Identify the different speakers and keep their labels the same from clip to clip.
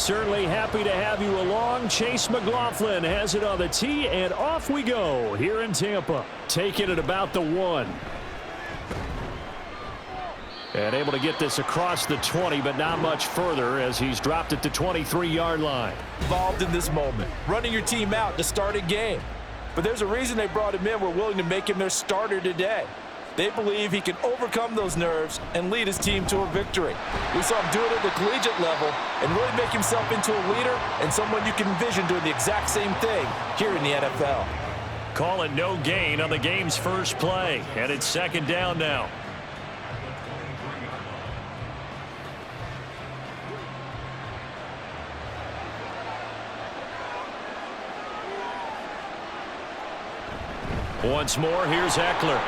Speaker 1: Certainly happy to have you along. Chase McLaughlin has it on the tee, and off we go here in Tampa. Taking it about the 1. And able to get this across the 20, but not much further as he's dropped it to 23-yard line.
Speaker 2: Involved in this moment, running your team out to start a game. But there's a reason they brought him in. We're willing to make him their starter today. They believe he can overcome those nerves and lead his team to a victory. We saw him do it at the collegiate level and really make himself into a leader and someone you can envision doing the exact same thing here in the NFL.
Speaker 1: Call it no gain on the game's first play, and it's second down now. Once more, here's Eckler.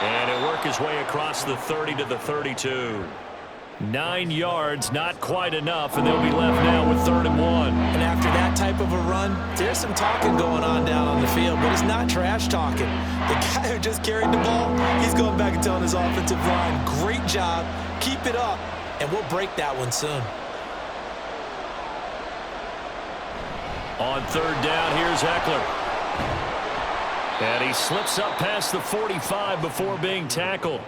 Speaker 1: And he'll work his way across the 30 to the 32. 9 yards, not quite enough, and they'll be left now with 3rd and 1.
Speaker 3: And after that type of a run, there's some talking going on down on the field, but it's not trash talking. The guy who just carried the ball, he's going back and telling his offensive line, great job, keep it up, and we'll break that one soon.
Speaker 1: On 3rd down, here's Eckler. And he slips up past the 45 before being tackled.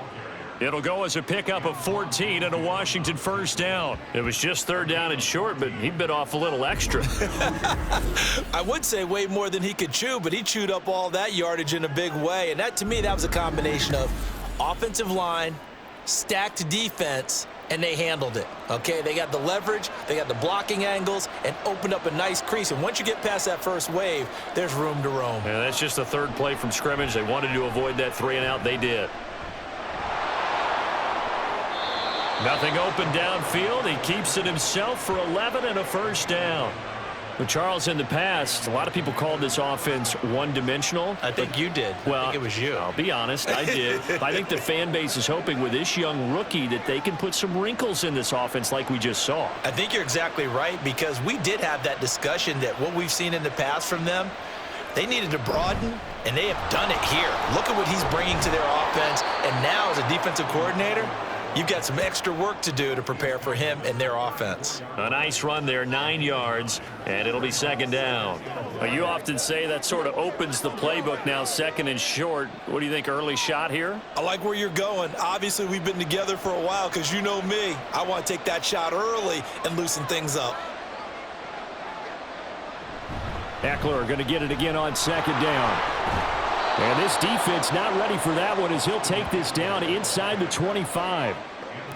Speaker 1: It'll go as a pickup of 14 and a Washington first down. It was just 3rd down and short, but he bit off a little extra.
Speaker 3: I would say way more than he could chew, but he chewed up all that yardage in a big way. And that, to me, that was a combination of offensive line, stacked defense, and they handled it. Okay, they got the leverage, they got the blocking angles, and opened up a nice crease. And once you get past that first wave, there's room to roam.
Speaker 1: And that's just the 3rd play from scrimmage. They wanted to avoid that 3-and-out. They did. Nothing open downfield. He keeps it himself for 11 and a first down. But Charles, in the past, a lot of people called this offense one-dimensional.
Speaker 3: I think you did.
Speaker 1: Well,
Speaker 3: I think it was you.
Speaker 1: I'll be honest, I did. I think the fan base is hoping with this young rookie that they can put some wrinkles in this offense like we just saw.
Speaker 3: I think you're exactly right, because we did have that discussion that what we've seen in the past from them, they needed to broaden, and they have done it here. Look at what he's bringing to their offense, and now as a defensive coordinator, you've got some extra work to do to prepare for him and their offense.
Speaker 1: A nice run there, 9 yards, and it'll be 2nd down. You often say that sort of opens the playbook now, 2nd and short. What do you think, early shot here?
Speaker 3: I like where you're going. Obviously, we've been together for a while because you know me. I want to take that shot early and loosen things up.
Speaker 1: Eckler going to get it again on 2nd down. And this defense not ready for that one as he'll take this down inside the 25.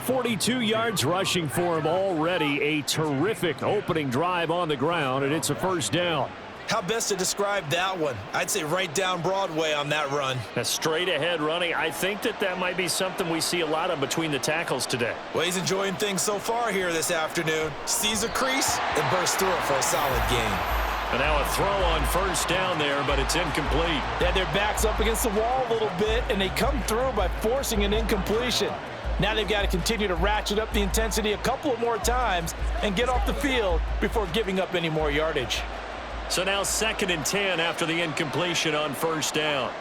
Speaker 1: 42 yards rushing for him already. A terrific opening drive on the ground, and it's a first down.
Speaker 3: How best to describe that one? I'd say right down Broadway on that run.
Speaker 1: A straight ahead running. I think that might be something we see a lot of between the tackles today.
Speaker 3: Well, he's enjoying things so far here this afternoon. Sees a crease and bursts through it for a solid gain.
Speaker 1: And now a throw on first down there, but it's incomplete.
Speaker 2: Yeah, their back's up against the wall a little bit, and they come through by forcing an incompletion. Now they've got to continue to ratchet up the intensity a couple of more times and get off the field before giving up any more yardage.
Speaker 1: So now 2nd and 10 after the incompletion on first down.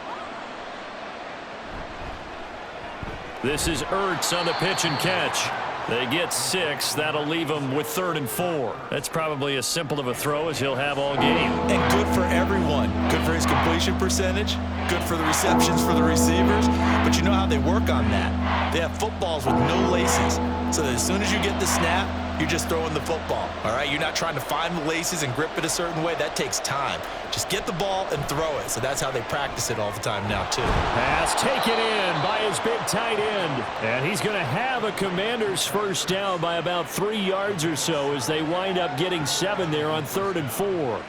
Speaker 1: This is Ertz on the pitch and catch. They get 6. That'll leave them with 3rd and 4. That's probably as simple of a throw as he'll have all game.
Speaker 3: And good for everyone. Good for his completion percentage. Good for the receptions for the receivers. But you know how they work on that. They have footballs with no laces. So that as soon as you get the snap, you're just throwing the football. All right? You're not trying to find the laces and grip it a certain way. That takes time. Just get the ball and throw it. So that's how they practice it all the time now, too.
Speaker 1: Pass taken in by his big tight end. And he's going to have a Commanders first down by about 3 yards or so as they wind up getting 7 there on 3rd and 4.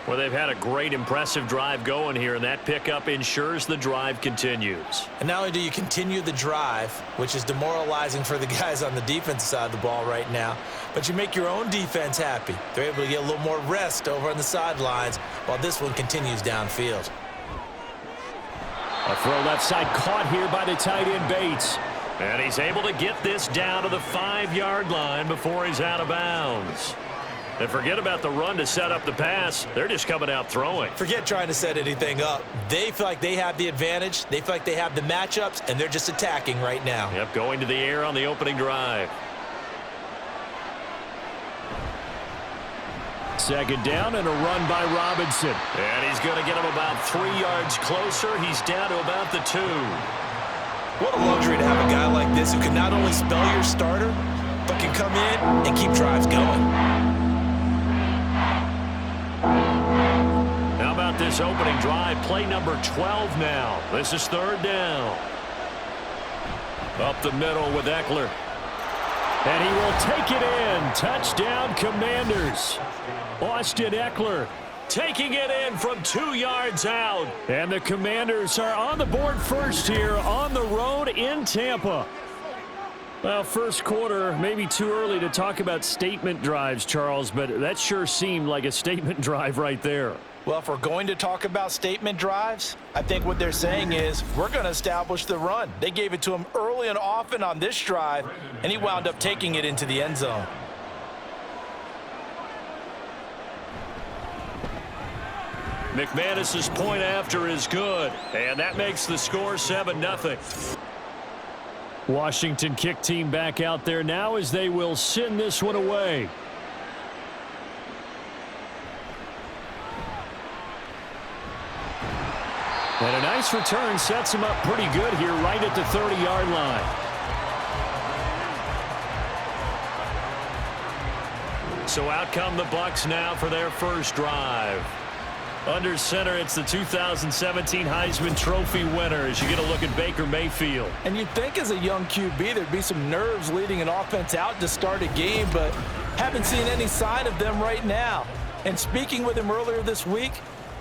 Speaker 1: Well, they've had a great, impressive drive going here, and that pickup ensures the drive continues.
Speaker 3: And not only do you continue the drive, which is demoralizing for the guys on the defensive side of the ball right now, but you make your own defense happy. They're able to get a little more rest over on the sidelines while this one continues downfield.
Speaker 1: A throw left side caught here by the tight end Bates. And he's able to get this down to the 5-yard line before he's out of bounds. And forget about the run to set up the pass. They're just coming out throwing.
Speaker 3: Forget trying to set anything up. They feel like they have the advantage. They feel like they have the matchups, and they're just attacking right now.
Speaker 1: Yep, going to the air on the opening drive. second down and a run by Robinson. And he's going to get him about 3 yards closer. He's down to about the 2.
Speaker 3: What a luxury to have a guy like this who can not only spell your starter, but can come in and keep drives going.
Speaker 1: How about this opening drive? Play number 12 now. This is 3rd down. Up the middle with Eckler. And he will take it in. Touchdown, Commanders. Austin Eckler taking it in from 2 yards out. And the Commanders are on the board first here on the road in Tampa. Well, first quarter, maybe too early to talk about statement drives, Charles, but that sure seemed like a statement drive right there.
Speaker 2: Well, if we're going to talk about statement drives, I think what they're saying is we're going to establish the run. They gave it to him early and often on this drive, and he wound up taking it into the end zone.
Speaker 1: McManus's point after is good, and that makes the score 7-0. Washington kick team back out there now as they will send this one away. And a nice return sets him up pretty good here right at the 30-yard line. So out come the Bucs now for their first drive. Under center, it's the 2017 Heisman Trophy winner as you get a look at Baker Mayfield.
Speaker 2: And you'd think as a young QB there'd be some nerves leading an offense out to start a game, but haven't seen any sign of them right now. And speaking with him earlier this week,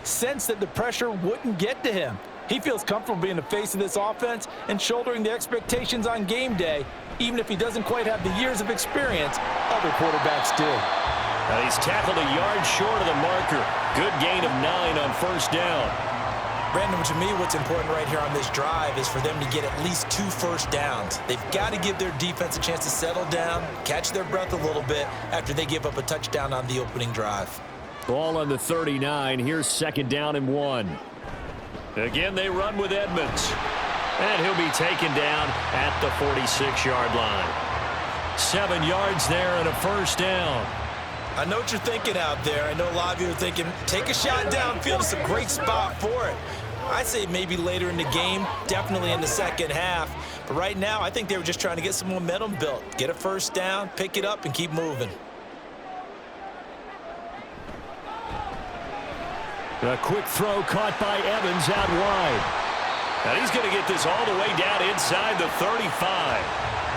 Speaker 2: sensed that the pressure wouldn't get to him. He feels comfortable being the face of this offense and shouldering the expectations on game day, even if he doesn't quite have the years of experience other quarterbacks do.
Speaker 1: Now he's tackled a yard short of the marker. Good gain of 9 on first down.
Speaker 3: Brandon, to me, what's important right here on this drive is for them to get at least 2 first downs. They've got to give their defense a chance to settle down, catch their breath a little bit after they give up a touchdown on the opening drive.
Speaker 1: Ball on the 39. Here's 2nd down and 1. Again, they run with Edmonds. And he'll be taken down at the 46-yard line. 7 yards there and a first down.
Speaker 3: I know what you're thinking out there. I know a lot of you are thinking, take a shot downfield. It's a great spot for it. I say maybe later in the game, definitely in the second half. But right now, I think they were just trying to get some momentum built. Get a first down, pick it up, and keep moving.
Speaker 1: A quick throw caught by Evans out wide. And he's going to get this all the way down inside the 35.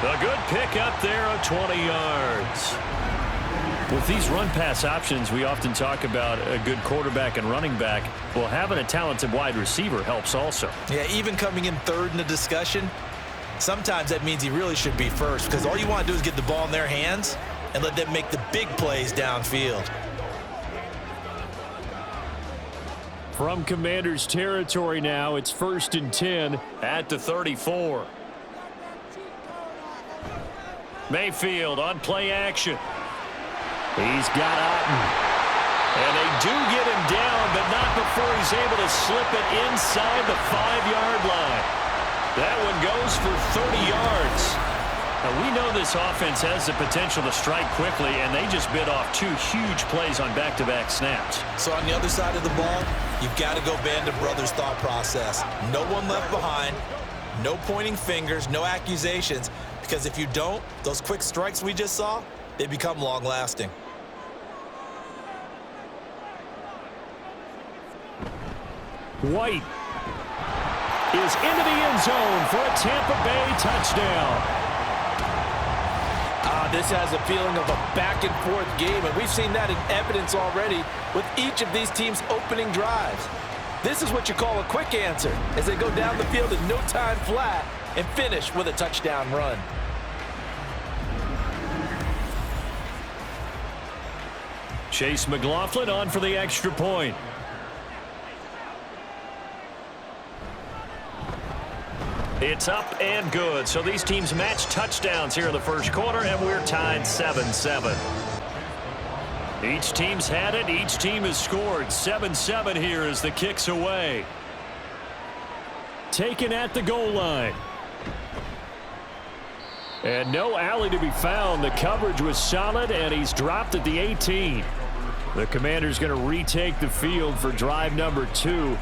Speaker 1: A good pick up there of 20 yards. With these run-pass options, we often talk about a good quarterback and running back. Well, having a talented wide receiver helps also.
Speaker 3: Yeah, even coming in third in the discussion, sometimes that means he really should be first because all you want to do is get the ball in their hands and let them make the big plays downfield.
Speaker 1: From Commanders territory now, it's 1st and 10 at the 34. Mayfield on play action. He's got Otten. And they do get him down, but not before he's able to slip it inside the 5-yard line. That one goes for 30 yards. Now, we know this offense has the potential to strike quickly, and they just bit off 2 huge plays on back-to-back snaps.
Speaker 3: So on the other side of the ball, you've got to go Band of Brothers thought process. No one left behind, no pointing fingers, no accusations, because if you don't, those quick strikes we just saw, they become long-lasting.
Speaker 1: White is into the end zone for a Tampa Bay touchdown.
Speaker 2: This has a feeling of a back-and-forth game, and we've seen that in evidence already with each of these teams' opening drives. This is what you call a quick answer as they go down the field in no time flat and finish with a touchdown run.
Speaker 1: Chase McLaughlin on for the extra point. It's up and good. So these teams match touchdowns here in the first quarter, and we're tied 7-7. Each team's had it. Each team has scored. 7-7 here as the kick's away. Taken at the goal line. And no alley to be found. The coverage was solid, and he's dropped at the 18. The Commanders going to retake the field for drive number 2.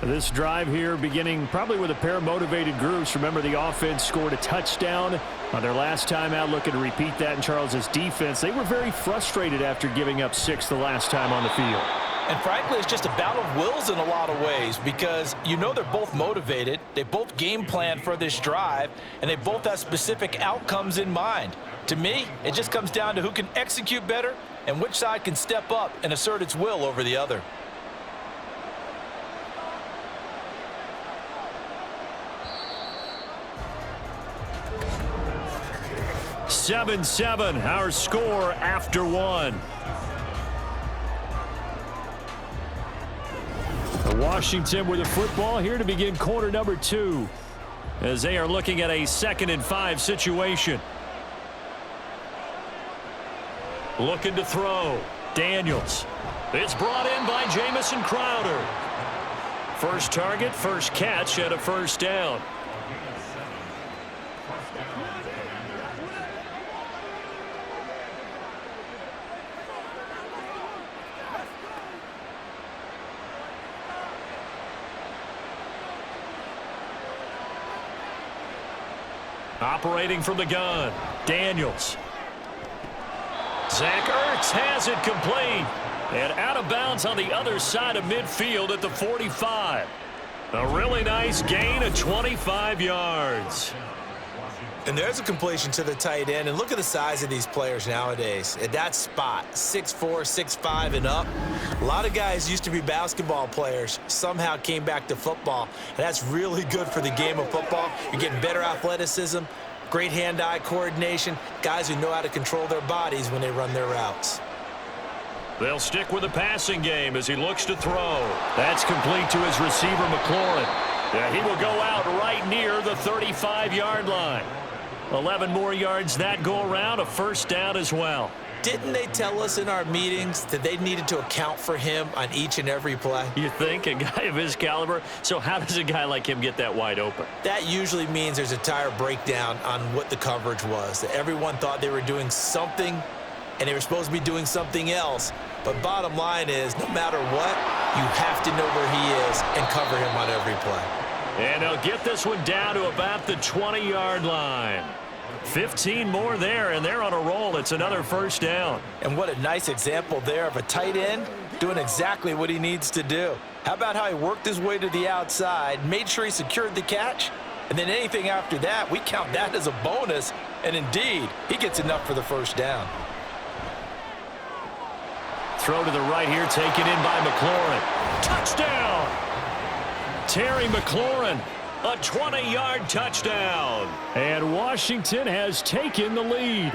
Speaker 1: This drive here beginning probably with a pair of motivated groups. Remember, the offense scored a touchdown on their last time out, looking to repeat that in Charles's defense. They were very frustrated after giving up 6 the last time on the field.
Speaker 2: And frankly, it's just a battle of wills in a lot of ways because you know they're both motivated. They both game plan for this drive, and they both have specific outcomes in mind. To me, it just comes down to who can execute better and which side can step up and assert its will over the other.
Speaker 1: 7-7, our score after 1. Washington with the football here to begin quarter number 2 as they are looking at a 2nd and 5 situation. Looking to throw. Daniels. It's brought in by Jamison Crowder. First target, first catch, and a first down. Operating from the gun, Daniels. Zach Ertz has it complete. And out of bounds on the other side of midfield at the 45. A really nice gain of 25 yards.
Speaker 3: And there's a completion to the tight end. And look at the size of these players nowadays. At that spot, 6'4", 6'5", and up. A lot of guys used to be basketball players, somehow came back to football. And that's really good for the game of football. You're getting better athleticism, great hand-eye coordination, guys who know how to control their bodies when they run their routes.
Speaker 1: They'll stick with the passing game as he looks to throw. That's complete to his receiver, McLaurin. Yeah, he will go out right near the 35-yard line. 11 more yards that go around, a first down as well.
Speaker 3: Didn't they tell us in our meetings that they needed to account for him on each and every play?
Speaker 1: You think? A guy of his caliber? So how does a guy like him get that wide open?
Speaker 3: That usually means there's a tire breakdown on what the coverage was. That everyone thought they were doing something, and they were supposed to be doing something else. But bottom line is, no matter what, you have to know where he is and cover him on every play.
Speaker 1: And they'll get this one down to about the 20-yard line. 15 more there, and they're on a roll. It's another first down.
Speaker 2: And what a nice example there of a tight end doing exactly what he needs to do. How about how he worked his way to the outside, made sure he secured the catch, and then anything after that, we count that as a bonus. And indeed, he gets enough for the first down.
Speaker 1: Throw to the right here, taken in by McLaurin. Touchdown! Terry McLaurin, a 20-yard touchdown. And Washington has taken the lead.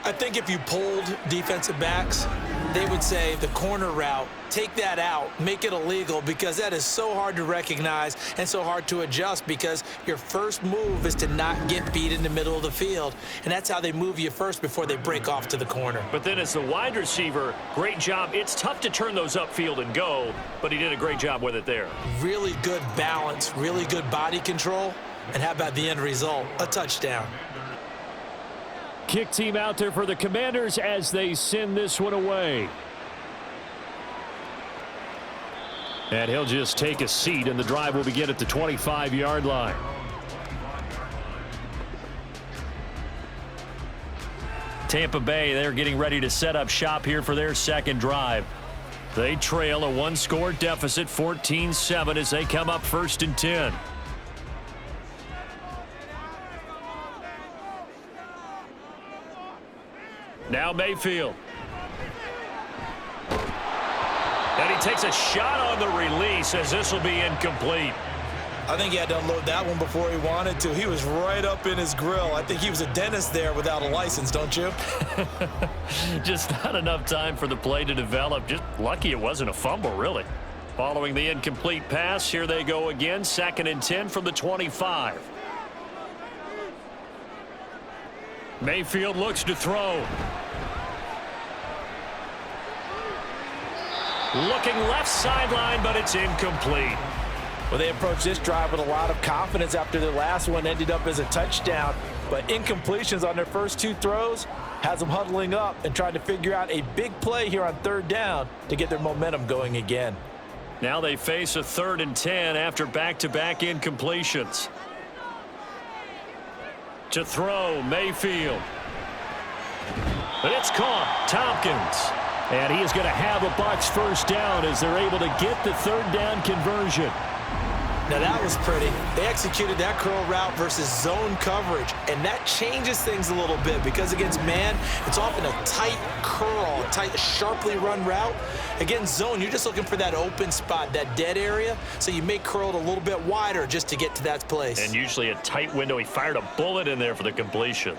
Speaker 3: I think if you polled defensive backs, they would say the corner route, take that out, make it illegal, because that is so hard to recognize and so hard to adjust because your first move is to not get beat in the middle of the field. And that's how they move you first before they break off to the corner.
Speaker 1: But then as the wide receiver, great job. It's tough to turn those upfield and go, but he did a great job with it there.
Speaker 3: Really good balance, really good body control. And how about the end result? A touchdown.
Speaker 1: Kick team out there for the Commanders as they send this one away. And he'll just take a seat, and the drive will begin at the 25-yard line. Tampa Bay, they're getting ready to set up shop here for their second drive. They trail a one-score deficit, 14-7, as they come up 1st and 10. Now Mayfield. And he takes a shot on the release as this will be incomplete.
Speaker 3: I think he had to unload that one before he wanted to. He was right up in his grill. I think he was a dentist there without a license, don't you?
Speaker 1: Just not enough time for the play to develop. Just lucky it wasn't a fumble, really. Following the incomplete pass, here they go again. 2nd and 10 from the 25. Mayfield looks to throw. Looking left sideline, but it's incomplete.
Speaker 2: Well, they approached this drive with a lot of confidence after their last one ended up as a touchdown. but incompletions on their first 2 throws has them huddling up and trying to figure out a big play here on 3rd down to get their momentum going again.
Speaker 1: Now they face a 3rd and 10 after back-to-back incompletions. To throw, Mayfield. And it's caught, Tompkins. And he is going to have a Bucs first down as they're able to get the 3rd down conversion.
Speaker 3: Now that was pretty. They executed that curl route versus zone coverage, and that changes things a little bit because against man, it's often a tight curl, tight, sharply run route. Against zone, you're just looking for that open spot, that dead area, so you may curl it a little bit wider just to get to that place.
Speaker 1: And usually a tight window. He fired a bullet in there for the completion.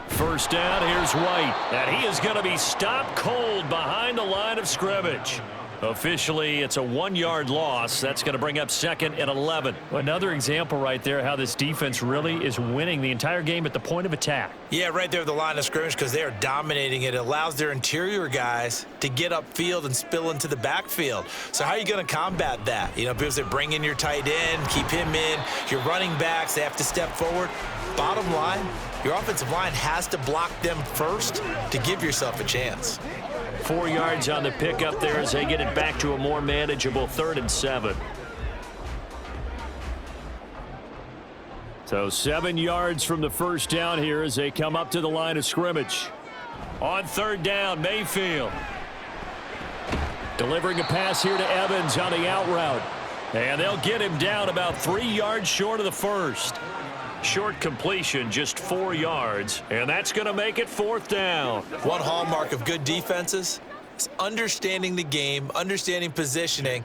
Speaker 1: First down, here's White, and he is going to be stopped cold behind the line of scrimmage. Officially, it's a 1-yard loss. That's going to bring up 2nd and 11. Another example right there how this defense really is winning the entire game at the point of attack.
Speaker 3: Yeah, right there at the line of scrimmage because they are dominating it. It allows their interior guys to get upfield and spill into the backfield. So how are you going to combat that? You know, because they bring in your tight end, keep him in. Your running backs, they have to step forward. Bottom line, your offensive line has to block them first to give yourself a chance.
Speaker 1: 4 yards on the pickup there as they get it back to a more manageable 3rd and 7. So 7 yards from the first down here as they come up to the line of scrimmage. On 3rd down, Mayfield. Delivering a pass here to Evans on the out route. And they'll get him down about 3 yards short of the first. Short completion, just 4 yards, and that's going to make it 4th down.
Speaker 3: One hallmark of good defenses is understanding the game, understanding positioning,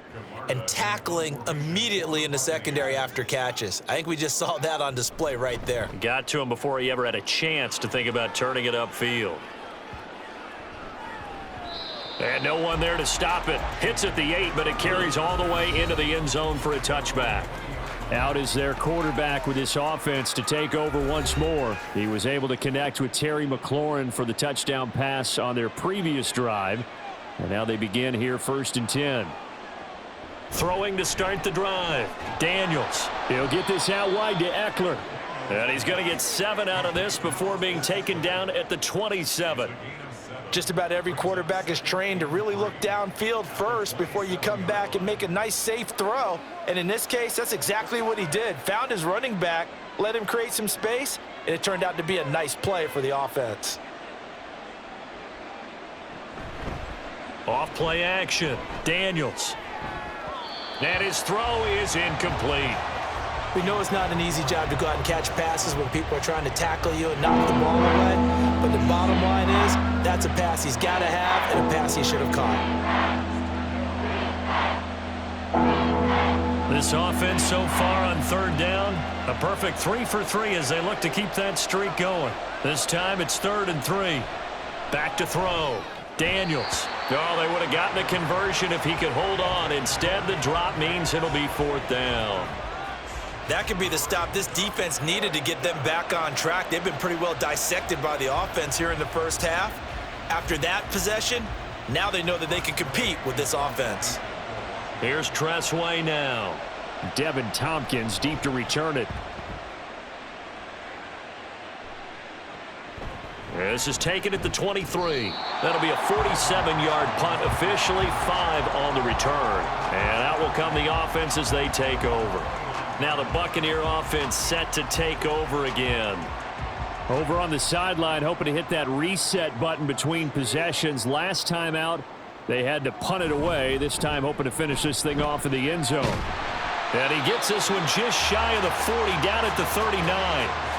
Speaker 3: and tackling immediately in the secondary after catches. I think we just saw that on display right there.
Speaker 1: Got to him before he ever had a chance to think about turning it upfield. And no one there to stop it. Hits at the 8, but it carries all the way into the end zone for a touchback. Out is their quarterback with this offense to take over once more. He was able to connect with Terry McLaurin for the touchdown pass on their previous drive. And now they begin here 1st and 10. Throwing to start the drive. Daniels. He'll get this out wide to Eckler. And he's going to get 7 out of this before being taken down at the 27.
Speaker 2: Just about every quarterback is trained to really look downfield first before you come back and make a nice, safe throw. And in this case, that's exactly what he did. Found his running back, let him create some space, and it turned out to be a nice play for the offense.
Speaker 1: Off play action. Daniels. And his throw is incomplete.
Speaker 3: We know it's not an easy job to go out and catch passes when people are trying to tackle you and knock the ball away. But the bottom line is, that's a pass he's got to have and a pass he should have caught.
Speaker 1: This offense so far on 3rd down, a perfect 3 for 3 as they look to keep that streak going. This time it's 3rd and 3. Back to throw. Daniels. Oh, they would have gotten the conversion if he could hold on. Instead, the drop means it'll be 4th down.
Speaker 3: That could be the stop this defense needed to get them back on track. They've been pretty well dissected by the offense here in the first half. After that possession, now they know that they can compete with this offense.
Speaker 1: Here's Tressway now. Devin Tompkins deep to return it. This is taken at the 23. That'll be a 47-yard punt, officially 5 on the return. And out will come the offense as they take over. Now the Buccaneer offense set to take over again. Over on the sideline, hoping to hit that reset button between possessions. Last time out, they had to punt it away. This time hoping to finish this thing off in the end zone. And he gets this one just shy of the 40, down at the 39.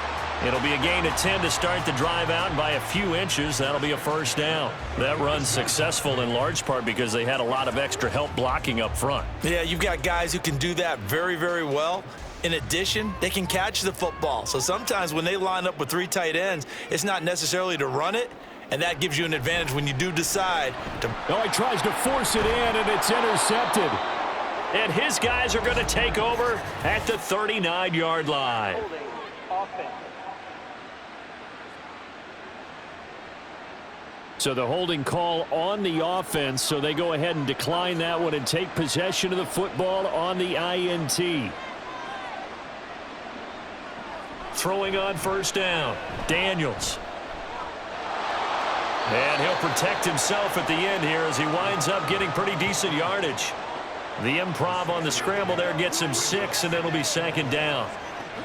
Speaker 1: It'll be a gain of 10 to start the drive out, and by a few inches, that'll be a first down. That run's successful in large part because they had a lot of extra help blocking up front.
Speaker 3: Yeah, you've got guys who can do that very, very well. In addition, they can catch the football. So sometimes when they line up with 3 tight ends, it's not necessarily to run it, and that gives you an advantage when you do decide to...
Speaker 1: Oh, he tries to force it in, and it's intercepted. And his guys are going to take over at the 39-yard line. So the holding call on the offense, so they go ahead and decline that one and take possession of the football on the INT. throwing on first down. Daniels. And he'll protect himself at the end here as he winds up getting pretty decent yardage. The improv on the scramble there gets him 6, and it'll be second down.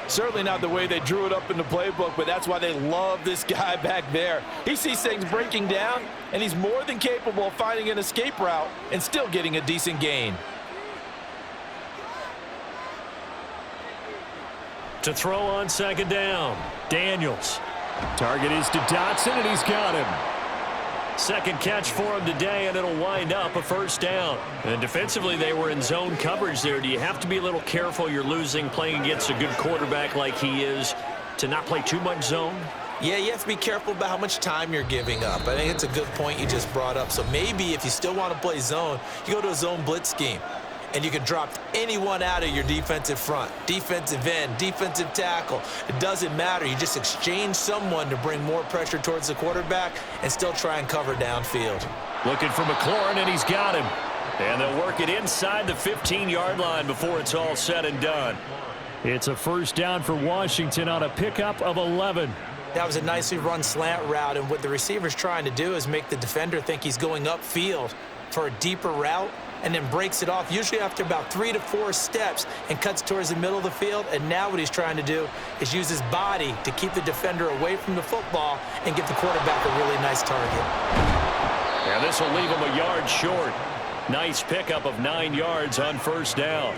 Speaker 2: Certainly not the way they drew it up in the playbook, but that's why they love this guy back there. He sees things breaking down, and he's more than capable of finding an escape route and still getting a decent gain.
Speaker 1: To throw on second down, Daniels. Target is to Dotson, and he's got him. Second catch for him today, and it'll wind up a first down. And defensively, they were in zone coverage there. Do you have to be a little careful? You're losing, playing against a good quarterback like he is, to not play too much zone?
Speaker 3: Yeah, you have to be careful about how much time you're giving up. I think it's a good point you just brought up. So maybe if you still want to play zone, you go to a zone blitz scheme. And you can drop anyone out of your defensive front, defensive end, defensive tackle. It doesn't matter. You just exchange someone to bring more pressure towards the quarterback and still try and cover downfield.
Speaker 1: Looking for McLaurin, and he's got him. And they'll work it inside the 15-yard line before it's all said and done. It's a first down for Washington on a pickup of 11.
Speaker 3: That was a nicely run slant route, and what the receiver's trying to do is make the defender think he's going upfield for a deeper route, and then breaks it off, usually after about 3 to 4 steps, and cuts towards the middle of the field. And now what he's trying to do is use his body to keep the defender away from the football and give the quarterback a really nice target.
Speaker 1: And this will leave him a yard short. Nice pickup of 9 yards on first down.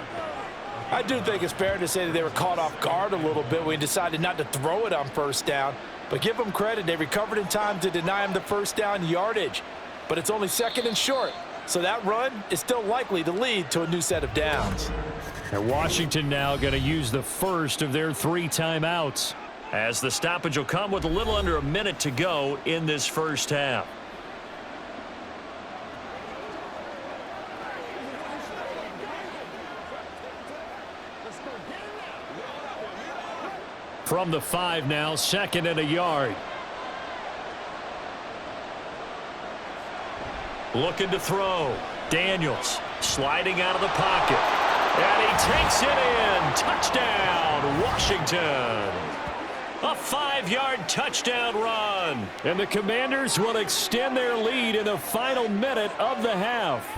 Speaker 2: I do think it's fair to say that they were caught off guard a little bit when he decided not to throw it on first down. But give them credit, they recovered in time to deny him the first down yardage. But it's only second and short. So that run is still likely to lead to a new set of downs.
Speaker 1: And Washington now going to use the first of their 3 timeouts, as the stoppage will come with a little under a minute to go in this first half. From the 5 now, second and a yard. Looking to throw. Daniels sliding out of the pocket. And he takes it in. Touchdown, Washington. A 5-yard touchdown run. And the Commanders will extend their lead in the final minute of the half.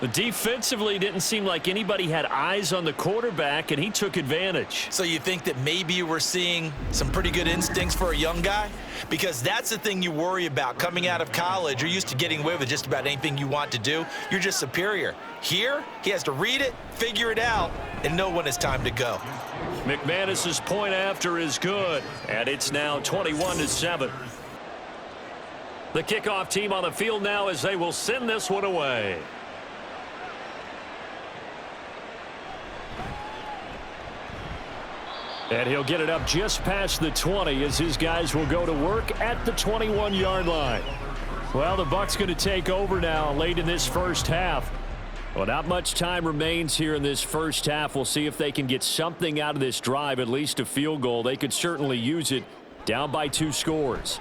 Speaker 1: But defensively, didn't seem like anybody had eyes on the quarterback, and he took advantage.
Speaker 3: So you think that maybe we're seeing some pretty good instincts for a young guy? Because that's the thing you worry about coming out of college. You're used to getting away with just about anything you want to do. You're just superior. Here, he has to read it, figure it out, and know when it's time to go.
Speaker 1: McManus's point after is good, and it's now 21-7. The kickoff team on the field now as they will send this one away. And he'll get it up just past the 20 as his guys will go to work at the 21-yard line. Well, the Bucs going to take over now late in this first half. Well, not much time remains here in this first half. We'll see if they can get something out of this drive, at least a field goal. They could certainly use it, down by 2 scores.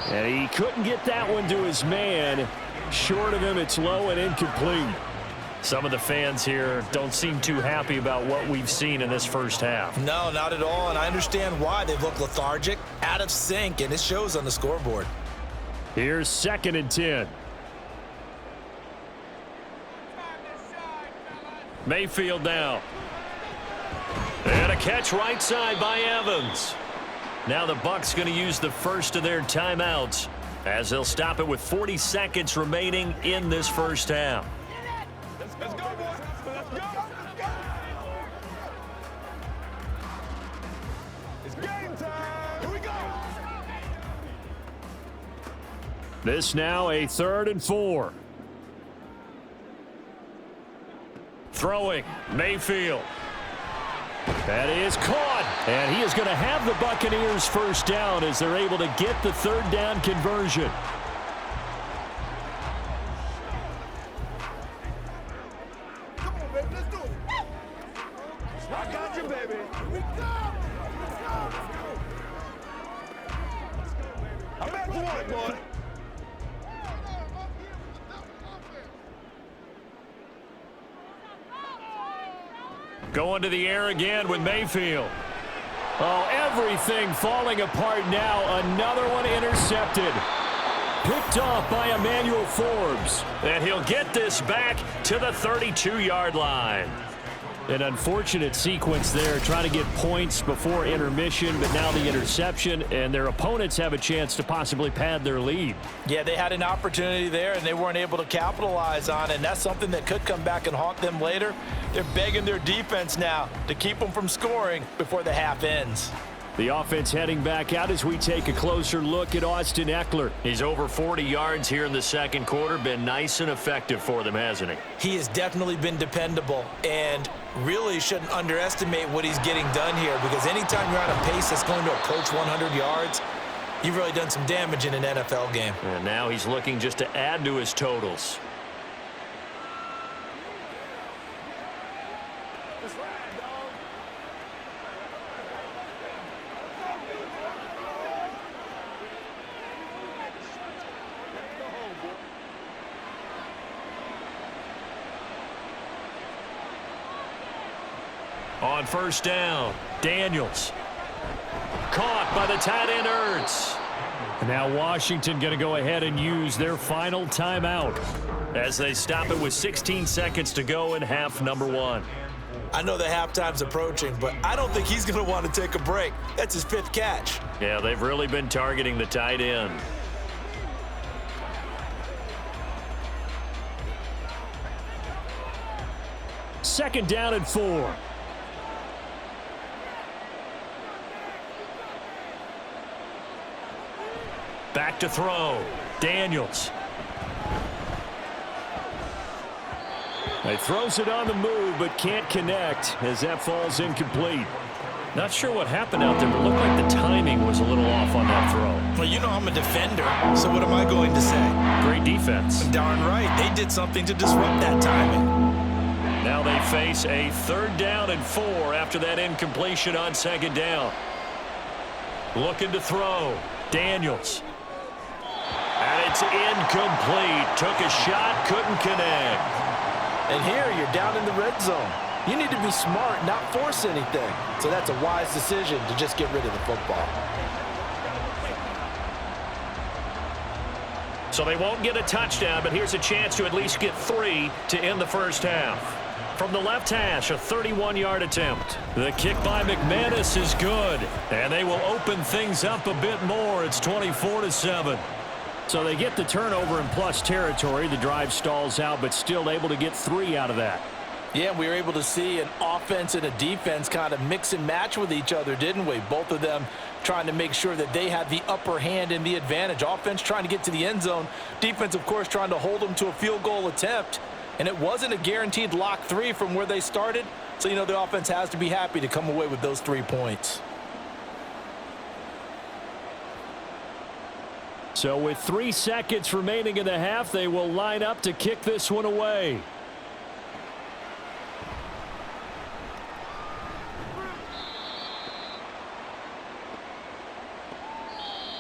Speaker 1: And he couldn't get that one to his man. Short of him, it's low and incomplete. Some of the fans here don't seem too happy about what we've seen in this first half.
Speaker 3: No, not at all, and I understand why. They've looked lethargic, out of sync, and it shows on the scoreboard.
Speaker 1: Here's second and 10. Mayfield now. And a catch right side by Evans. Now the Bucs going to use the first of their timeouts as they'll stop it with 40 seconds remaining in this first half.
Speaker 4: Let's go, boys. Let's go. It's game time. Here we go.
Speaker 1: This now a 3rd and 4. Throwing, Mayfield. That is caught, and he is going to have the Buccaneers first down as they're able to get the 3rd down conversion.
Speaker 4: Come on, baby. Let's do it. I got you, baby. Here we go. I'm back for one, boy.
Speaker 1: Going to the air again with Mayfield. Oh, everything falling apart now. Another one intercepted. Picked off by Emmanuel Forbes. And he'll get this back to the 32-yard line. An unfortunate sequence there, trying to get points before intermission, but now the interception, and their opponents have a chance to possibly pad their lead.
Speaker 2: Yeah, they had an opportunity there, and they weren't able to capitalize on it, and that's something that could come back and haunt them later. They're begging their defense now to keep them from scoring before the half ends.
Speaker 1: The offense heading back out as we take a closer look at Austin Eckler. He's over 40 yards here in the second quarter. Been nice and effective for them, hasn't he?
Speaker 2: He has definitely been dependable, and really shouldn't underestimate what he's getting done here, because anytime you're on a pace that's going to approach 100 yards, you've really done some damage in an NFL game.
Speaker 1: And now he's looking just to add to his totals. On first down, Daniels. Caught by the tight end, Ertz. And now Washington going to go ahead and use their final timeout as they stop it with 16 seconds to go in half number one.
Speaker 2: I know the halftime's approaching, but I don't think he's going to want to take a break. That's his 5th catch.
Speaker 1: Yeah, they've really been targeting the tight end. Second down and 4. Back to throw. Daniels. He throws it on the move, but can't connect as that falls incomplete. Not sure what happened out there, but it looked like the timing was a little off on that throw.
Speaker 2: Well, you know I'm a defender, so what am I going to say?
Speaker 1: Great defense.
Speaker 2: Darn right. They did something to disrupt that timing.
Speaker 1: Now they face a third down and 4 after that incompletion on second down. Looking to throw. Daniels. And it's incomplete. Took a shot, couldn't connect.
Speaker 2: And here you're down in the red zone. You need to be smart, not force anything. So that's a wise decision to just get rid of the football.
Speaker 1: So they won't get a touchdown, but here's a chance to at least get 3 to end the first half. From the left hash, a 31-yard attempt. The kick by McManus is good, and they will open things up a bit more. It's 24-7. So they get the turnover in plus territory. The drive stalls out, but still able to get 3 out of that.
Speaker 2: Yeah, we were able to see an offense and a defense kind of mix and match with each other, didn't we? Both of them trying to make sure that they had the upper hand and the advantage. Offense trying to get to the end zone. Defense, of course, trying to hold them to a field goal attempt. And it wasn't a guaranteed lock 3 from where they started. So, you know, the offense has to be happy to come away with those 3 points.
Speaker 1: So with 3 seconds remaining in the half, they will line up to kick this one away.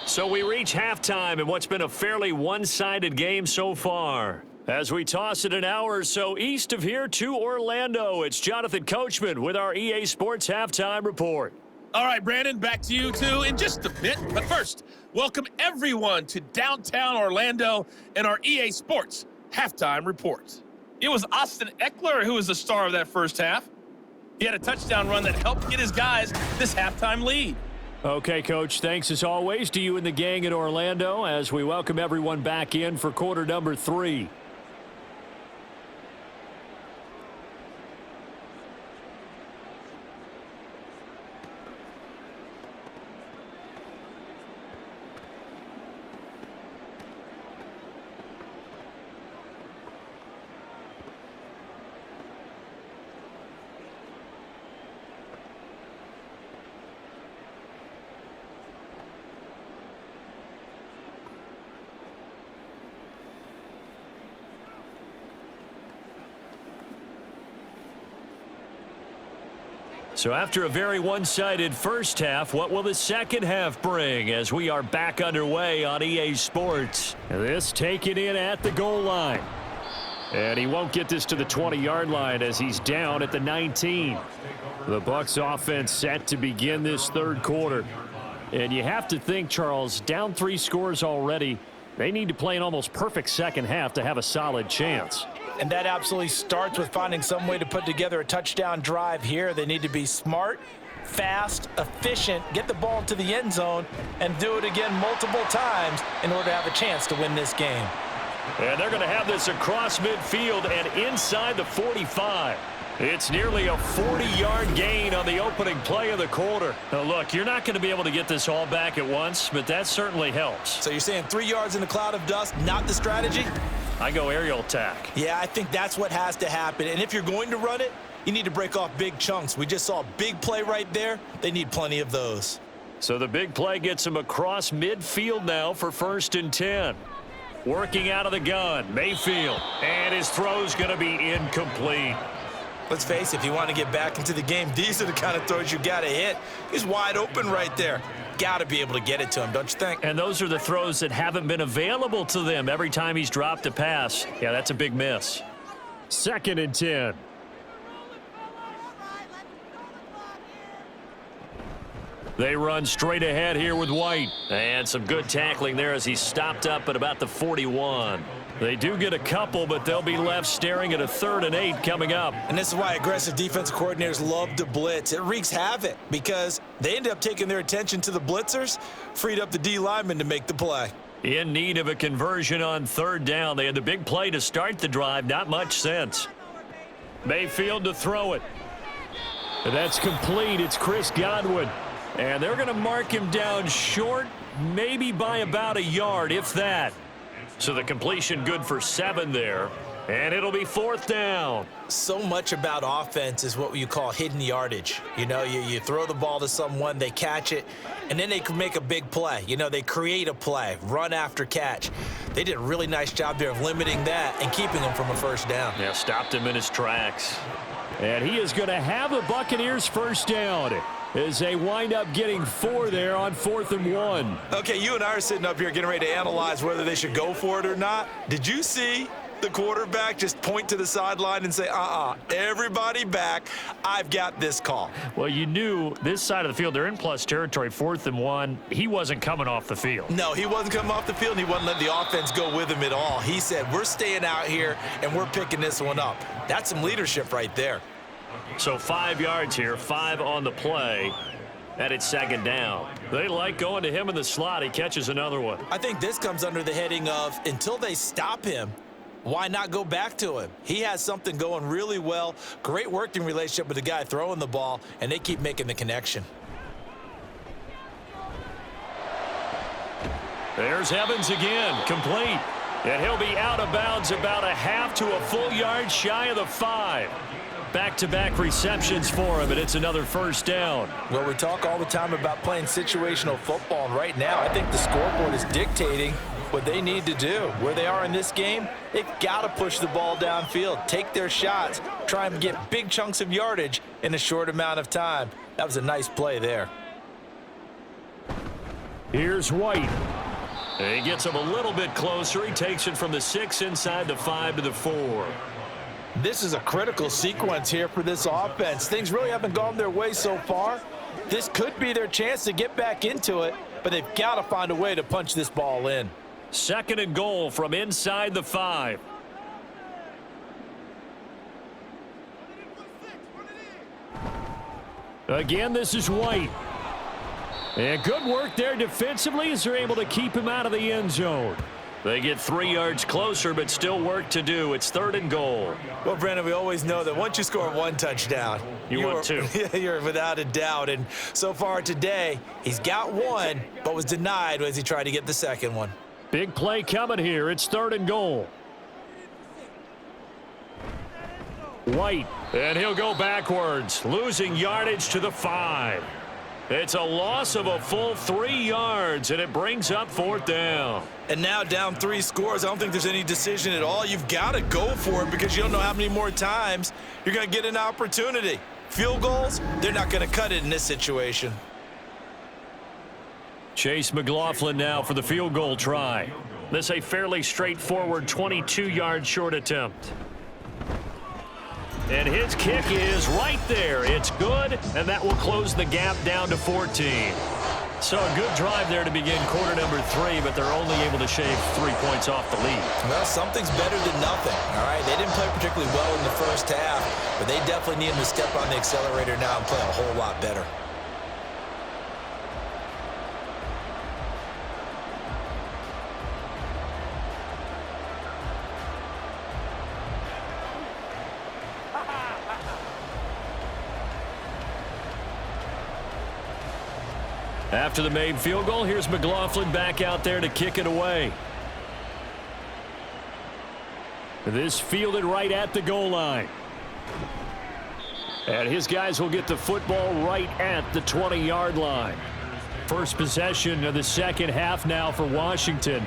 Speaker 1: So we reach halftime in what's been a fairly one-sided game so far. As we toss it an hour or so east of here to Orlando, it's Jonathan Coachman with our EA Sports Halftime Report.
Speaker 5: All right, Brandon, back to you two in just a bit. But first, welcome everyone to downtown Orlando and our EA Sports Halftime Report. It was Austin Eckler who was the star of that first half. He had a touchdown run that helped get his guys this halftime lead.
Speaker 1: Okay, Coach, thanks as always to you and the gang in Orlando as we welcome everyone back in for quarter number 3. So after a very one-sided first half, what will the second half bring as we are back underway on EA Sports? This taken in at the goal line. And he won't get this to the 20-yard line as he's down at the 19. The Bucs offense set to begin this third quarter. And you have to think, Charles, down 3 scores already. They need to play an almost perfect second half to have a solid chance.
Speaker 2: And that absolutely starts with finding some way to put together a touchdown drive here. They need to be smart, fast, efficient, get the ball to the end zone, and do it again multiple times in order to have a chance to win this game.
Speaker 1: And they're going to have this across midfield and inside the 45. It's nearly a 40-yard gain on the opening play of the quarter. Now, look, you're not going to be able to get this all back at once, but that certainly helps.
Speaker 3: So you're saying 3 yards in a cloud of dust, not the strategy?
Speaker 1: I go aerial attack.
Speaker 3: Yeah, I think that's what has to happen. And if you're going to run it, you need to break off big chunks. We just saw a big play right there. They need plenty of those.
Speaker 1: So the big play gets him across midfield now for 1st and 10. Working out of the gun, Mayfield. And his throw's going to be incomplete.
Speaker 3: Let's face it, if you want to get back into the game, these are the kind of throws you got to hit. He's wide open right there. Got to be able to get it to him, don't you think?
Speaker 1: And those are the throws that haven't been available to them every time he's dropped a pass. Yeah, that's a big miss. 2nd and 10. They run straight ahead here with White. And some good tackling there as he's stopped up at about the 41. They do get a couple, but they'll be left staring at a 3rd and 8 coming up.
Speaker 3: And this is why aggressive defensive coordinators love to blitz. It wreaks havoc because they end up taking their attention to the blitzers, freed up the D lineman to make the play.
Speaker 1: In need of a conversion on 3rd down. They had the big play to start the drive. Not much sense. Mayfield to throw it. And that's complete. It's Chris Godwin. And they're going to mark him down short, maybe by about a yard, if that. So the completion good for 7 there. And it'll be 4th down.
Speaker 3: So much about offense is what you call hidden yardage. You know, you throw the ball to someone, they catch it, and then they can make a big play. You know, they create a play, run after catch. They did a really nice job there of limiting that and keeping him from a 1st down.
Speaker 1: Yeah, stopped him in his tracks. And he is going to have the Buccaneers 1st down as they wind up getting 4 there on 4th and 1.
Speaker 3: Okay, you and I are sitting up here getting ready to analyze whether they should go for it or not. Did you see the quarterback just point to the sideline and say, everybody back, I've got this call?
Speaker 1: Well, you knew this side of the field, they're in plus territory, 4th and 1. He wasn't coming off the field.
Speaker 3: No, he wasn't coming off the field, and he wasn't letting the offense go with him at all. He said, we're staying out here, and we're picking this one up. That's some leadership right there.
Speaker 1: So 5 yards here, 5 on the play, and it's 2nd down. They like going to him in the slot. He catches another one.
Speaker 3: I think this comes under the heading of until they stop him, why not go back to him? He has something going really well, great working relationship with the guy throwing the ball, and they keep making the connection.
Speaker 1: There's Evans again, complete. And he'll be out of bounds about a half to a full yard shy of the 5. Back-to-back receptions for him, and it's another 1st down.
Speaker 2: Well, we talk all the time about playing situational football, and right now I think the scoreboard is dictating what they need to do. Where they are in this game, they've got to push the ball downfield, take their shots, try and get big chunks of yardage in a short amount of time. That was a nice play there.
Speaker 1: Here's White. And he gets him a little bit closer. He takes it from the 6 inside the 5 to the 4.
Speaker 2: This is a critical sequence here for this offense. Things really haven't gone their way so far. This could be their chance to get back into it, but they've got to find a way to punch this ball in.
Speaker 1: 2nd and goal from inside the 5. Again, this is White. And good work there defensively as they're able to keep him out of the end zone. They get 3 yards closer, but still work to do. It's 3rd and goal.
Speaker 3: Well, Brandon, we always know that once you score 1 touchdown,
Speaker 1: you want 2.
Speaker 3: You're without a doubt. And so far today, he's got 1, but was denied as he tried to get the 2nd one.
Speaker 1: Big play coming here. It's 3rd and goal. White, and he'll go backwards, losing yardage to the 5. It's a loss of a full 3 yards, and it brings up 4th down.
Speaker 3: And now down 3 scores. I don't think there's any decision at all. You've got to go for it because you don't know how many more times you're going to get an opportunity. Field goals, they're not going to cut it in this situation.
Speaker 1: Chase McLaughlin now for the field goal try. This a fairly straightforward 22-yard short attempt. And his kick is right there. It's good, and that will close the gap down to 14. So a good drive there to begin quarter number 3, but they're only able to shave 3 points off the lead.
Speaker 3: Well, something's better than nothing, all right? They didn't play particularly well in the first half, but they definitely need them to step on the accelerator now and play a whole lot better.
Speaker 1: After the made field goal, here's McLaughlin back out there to kick it away. This fielded right at the goal line. And his guys will get the football right at the 20-yard line. First possession of the second half now for Washington.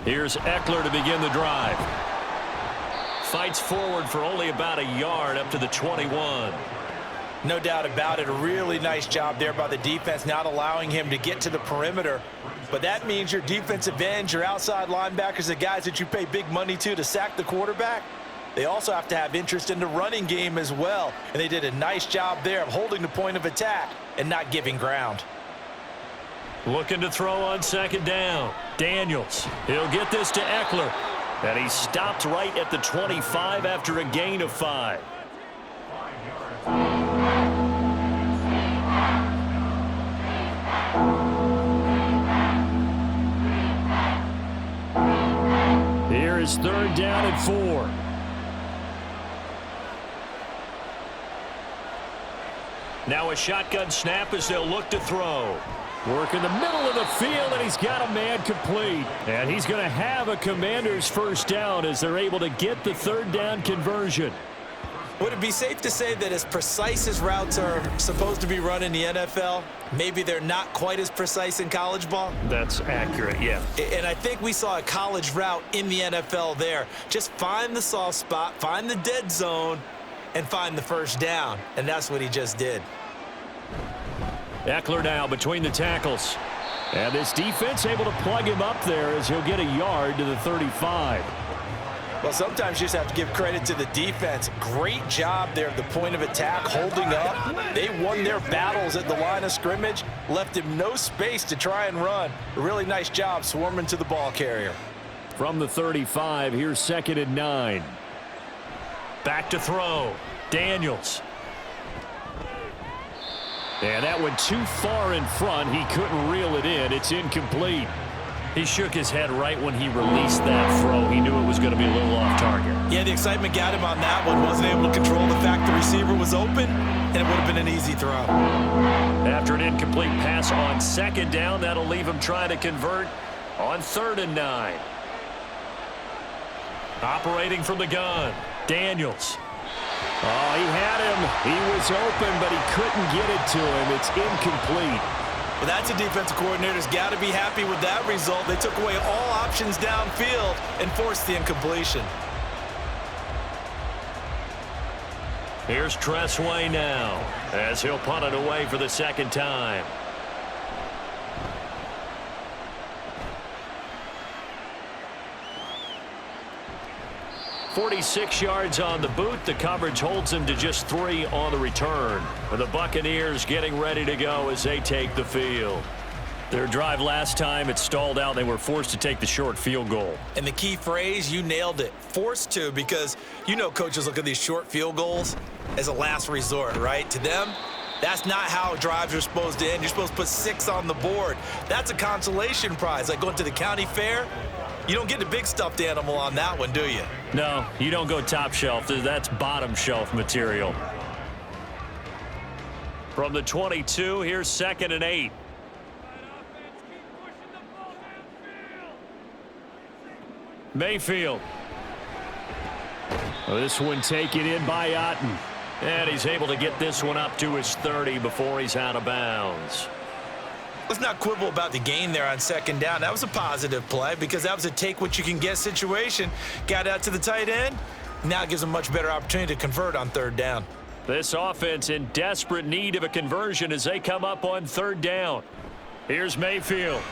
Speaker 1: Here's Eckler to begin the drive. Fights forward for only about a yard up to the 21.
Speaker 2: No doubt about it. A really nice job there by the defense, not allowing him to get to the perimeter. But that means your defensive ends, your outside linebackers, the guys that you pay big money to sack the quarterback, they also have to have interest in the running game as well. And they did a nice job there of holding the point of attack and not giving ground.
Speaker 1: Looking to throw on second down. Daniels. He'll get this to Eckler. And he stopped right at the 25 after a gain of 5. Here is third down and 4. Now a shotgun snap as they'll look to throw. Work in the middle of the field, and he's got a man complete. And he's going to have a Commanders first down as they're able to get the third down conversion.
Speaker 3: Would it be safe to say that as precise as routes are supposed to be run in the NFL, maybe they're not quite as precise in college ball?
Speaker 1: That's accurate, yeah.
Speaker 3: And I think we saw a college route in the NFL there. Just find the soft spot, find the dead zone, and find the first down. And that's what he just did.
Speaker 1: Eckler now between the tackles. And this defense able to plug him up there as he'll get a yard to the 35.
Speaker 2: Well, sometimes you just have to give credit to the defense. Great job there at the point of attack, holding up. They won their battles at the line of scrimmage, left him no space to try and run. A really nice job swarming to the ball carrier.
Speaker 1: From the 35, here's 2nd and 9. Back to throw. Daniels. And that went too far in front. He couldn't reel it in. It's incomplete. He shook his head right when he released that throw. He knew it was going to be a little off target.
Speaker 3: Yeah, the excitement got him on that one. Wasn't able to control the fact the receiver was open, and it would have been an easy throw.
Speaker 1: After an incomplete pass on second down, that'll leave him trying to convert on 3rd and 9. Operating from the gun, Daniels. Oh, he had him. He was open, but he couldn't get it to him. It's incomplete.
Speaker 3: Well, that's a defensive coordinator's got to be happy with that result. They took away all options downfield and forced the incompletion.
Speaker 1: Here's Tressway now as he'll punt it away for the second time. "46 yards on the boot. The coverage holds him to just 3 on the return. The Buccaneers getting ready to go as they take the field. Their drive last time, it stalled out. They were forced to take the short field goal.
Speaker 3: And the key phrase, you nailed it. Forced to, because you know coaches look at these short field goals as a last resort, right? To them, that's not how drives are supposed to end. You're supposed to put 6 on the board. That's a consolation prize, like going to the county fair. You don't get the big stuffed animal on that one, do you?
Speaker 1: No, you don't go top shelf. That's bottom shelf material. From the 22, here's 2nd and 8. Mayfield. Well, this one taken in by Otten. And he's able to get this one up to his 30 before he's out of bounds.
Speaker 3: Let's not quibble about the gain there on 2nd down. That was a positive play because that was a take what you can get situation. Got out to the tight end, Now it gives them much better opportunity to convert on third down.
Speaker 1: This offense in desperate need of a conversion as they come up on third down. Here's Mayfield.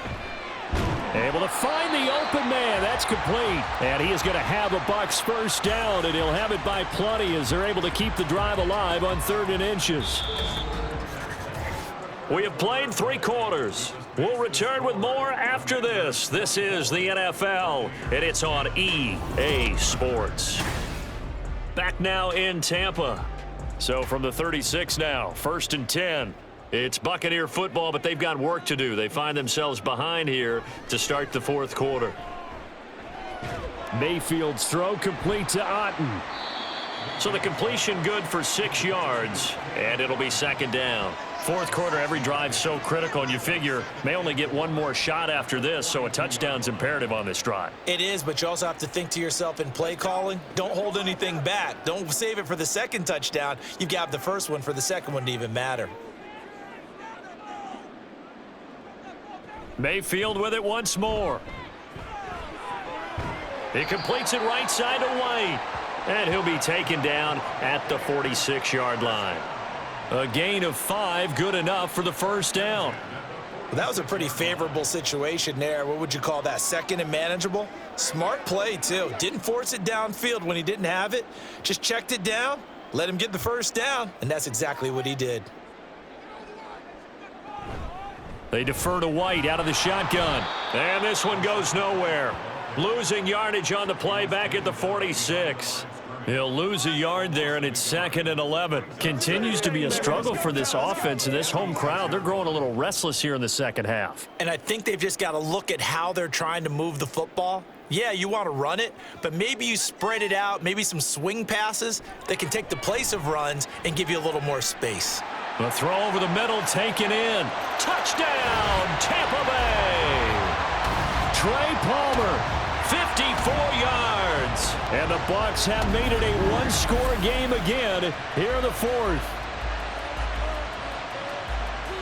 Speaker 1: Able to find the open man. That's complete. And he is going to have a Bucs first down, and he'll have it by plenty as they're able to keep the drive alive on 3rd and inches. We have played 3 quarters. We'll return with more after this. This is the NFL, and it's on EA Sports. Back now in Tampa. So from the 36 now, 1st and 10. It's Buccaneer football, but they've got work to do. They find themselves behind here to start the 4th quarter. Mayfield's throw complete to Otten. So the completion good for 6 yards, and it'll be 2nd down. 4th quarter, every drive so critical, and you figure may only get one more shot after this, so a touchdown's imperative on this drive.
Speaker 3: It is, but you also have to think to yourself in play calling, don't hold anything back. Don't save it for the 2nd touchdown. You've got the 1st one for the 2nd one to even matter.
Speaker 1: Mayfield with it once more. He completes it right side to White. And he'll be taken down at the 46-yard line. A gain of 5, good enough for the 1st down.
Speaker 3: Well, that was a pretty favorable situation there. What would you call that? 2nd and manageable? Smart play, too. Didn't force it downfield when he didn't have it. Just checked it down, let him get the 1st down, and that's exactly what he did.
Speaker 1: They defer to White out of the shotgun. And this one goes nowhere. Losing yardage on the play back at the 46. He'll lose a yard there, and it's 2nd and 11. Continues to be a struggle for this offense and this home crowd. They're growing a little restless here in the 2nd half.
Speaker 3: And I think they've just got to look at how they're trying to move the football. Yeah, you want to run it, but maybe you spread it out, maybe some swing passes that can take the place of runs and give you a little more space.
Speaker 1: The throw over the middle, taken in. Touchdown, Tampa Bay! Trey Palmer, 54 yards. And the Bucs have made it a one-score game again here in the 4th.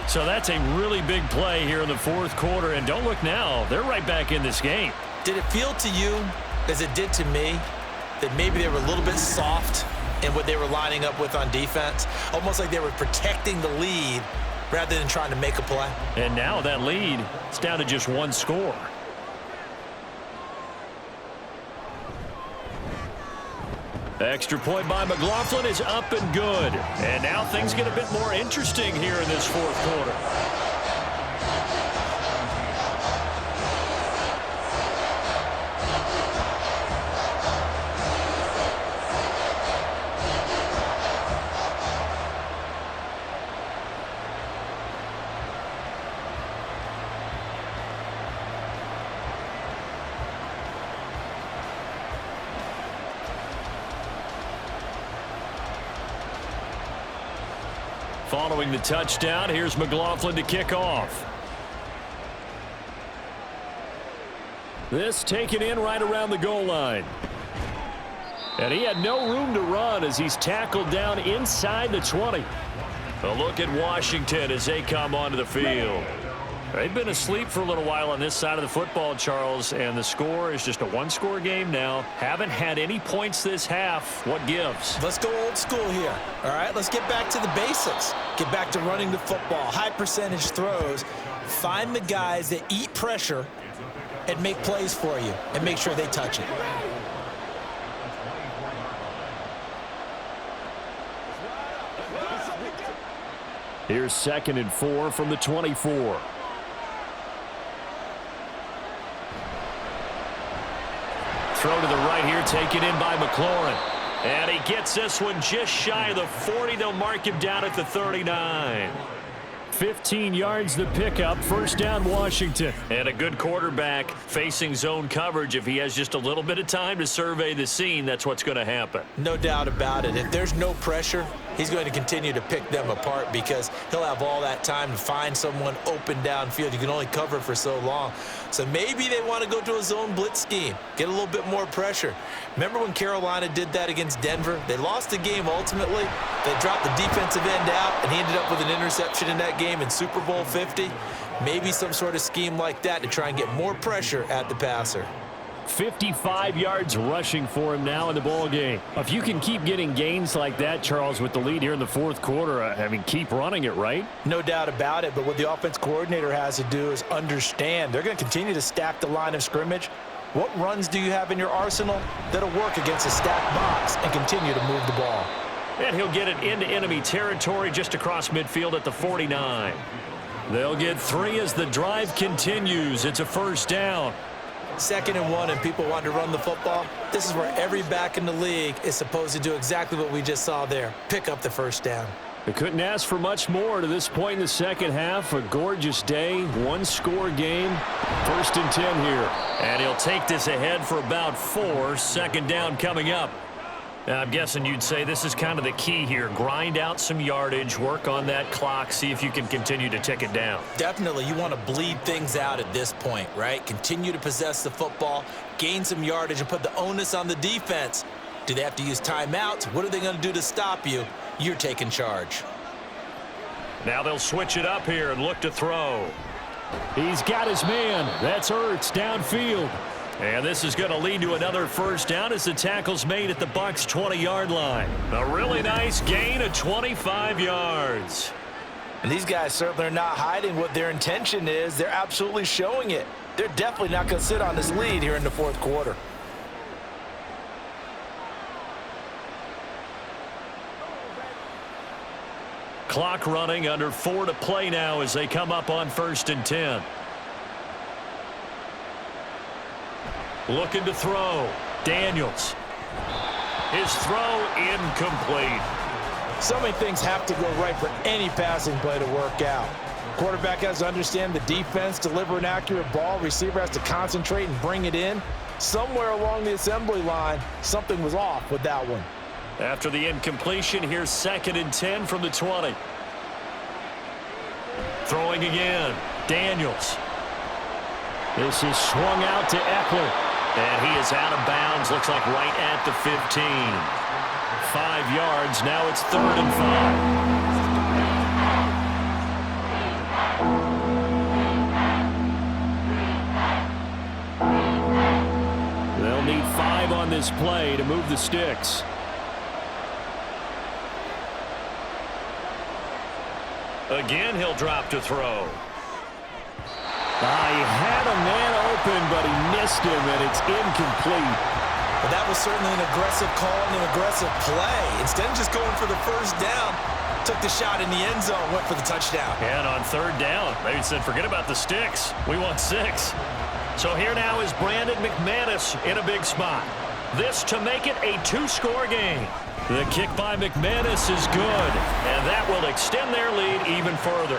Speaker 1: So that's a really big play here in the 4th quarter. And don't look now, they're right back in this game.
Speaker 3: Did it feel to you, as it did to me, that maybe they were a little bit soft in what they were lining up with on defense? Almost like they were protecting the lead rather than trying to make a play.
Speaker 1: And now that lead is down to just 1 score. Extra point by McLaughlin is up and good. And now things get a bit more interesting here in this 4th quarter. Following the touchdown, here's McLaughlin to kick off. This taken in right around the goal line. And he had no room to run as he's tackled down inside the 20. A look at Washington as they come onto the field. They've been asleep for a little while on this side of the football, Charles, and the score is just a 1-score game now. Haven't had any points this half. What gives?
Speaker 3: Let's go old school here, all right? Let's get back to the basics. Get back to running the football, high percentage throws. Find the guys that eat pressure and make plays for you and make sure they touch it.
Speaker 1: Here's 2nd and 4 from the 24. Throw to the right here, taken in by McLaurin. And he gets this one just shy of the 40. They'll mark him down at the 39. 15 yards the pickup, 1st down Washington. And a good quarterback facing zone coverage. If he has just a little bit of time to survey the scene, that's what's going to happen.
Speaker 3: No doubt about it. If there's no pressure, he's going to continue to pick them apart because he'll have all that time to find someone open downfield. You can only cover for so long. So maybe they want to go to a zone blitz scheme, get a little bit more pressure. Remember when Carolina did that against Denver? They lost the game ultimately. They dropped the defensive end out, and he ended up with an interception in that game in Super Bowl 50. Maybe some sort of scheme like that to try and get more pressure at the passer.
Speaker 1: 55 yards rushing for him now in the ball game. If you can keep getting gains like that, Charles, with the lead here in the fourth quarter, I mean, keep running it, right?
Speaker 2: No doubt about it, but what the offense coordinator has to do is understand they're going to continue to stack the line of scrimmage. What runs do you have in your arsenal that'll work against a stacked box and continue to move the ball?
Speaker 1: And he'll get it into enemy territory just across midfield at the 49. They'll get 3 as the drive continues. It's a first down.
Speaker 2: 2nd and 1, and people want to run the football. This is where every back in the league is supposed to do exactly what we just saw there. Pick up the first down.
Speaker 1: They couldn't ask for much more to this point in the second half. A gorgeous day, 1-score game. 1st and 10 here. And he'll take this ahead for about 4. 2nd down coming up. Now, I'm guessing you'd say this is kind of the key here. Grind out some yardage, work on that clock, see if you can continue to tick it down.
Speaker 2: Definitely, you want to bleed things out at this point, right? Continue to possess the football, gain some yardage, and put the onus on the defense. Do they have to use timeouts? What are they going to do to stop you? You're taking charge.
Speaker 1: Now they'll switch it up here and look to throw. He's got his man. That's Ertz downfield. And this is going to lead to another first down as the tackle's made at the Bucs' 20-yard line. A really nice gain of 25 yards.
Speaker 2: And these guys certainly are not hiding what their intention is. They're absolutely showing it. They're definitely not going to sit on this lead here in the fourth quarter.
Speaker 1: Clock running, under 4 to play now as they come up on 1st and 10. Looking to throw. Daniels. His throw incomplete.
Speaker 2: So many things have to go right for any passing play to work out. Quarterback has to understand the defense, deliver an accurate ball. Receiver has to concentrate and bring it in. Somewhere along the assembly line, something was off with that one.
Speaker 1: After the incompletion, here's 2nd and 10 from the 20. Throwing again. Daniels. This is swung out to Eckler. And he is out of bounds, looks like right at the 15. 5 yards, now it's 3rd and 5. They'll need 5 on this play to move the sticks. Again, he'll drop to throw. He had a man open, but he missed him, and it's incomplete.
Speaker 2: But that was certainly an aggressive call and an aggressive play. Instead of just going for the first down, took the shot in the end zone, went for the touchdown.
Speaker 1: And on 3rd down, they said, forget about the sticks. We want 6. So here now is Brandon McManus in a big spot. This to make it a 2-score game. The kick by McManus is good, and that will extend their lead even further.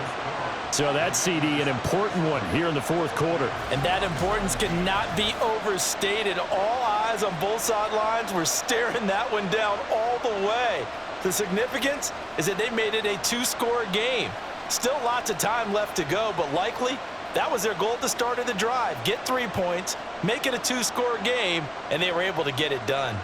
Speaker 1: So that CD, an important one here in the fourth quarter.
Speaker 2: And that importance cannot be overstated. All eyes on both sidelines were staring that one down all the way. The significance is that they made it a 2-score game. Still lots of time left to go, but likely that was their goal at the start of the drive. Get 3 points, make it a 2-score game, and they were able to get it done.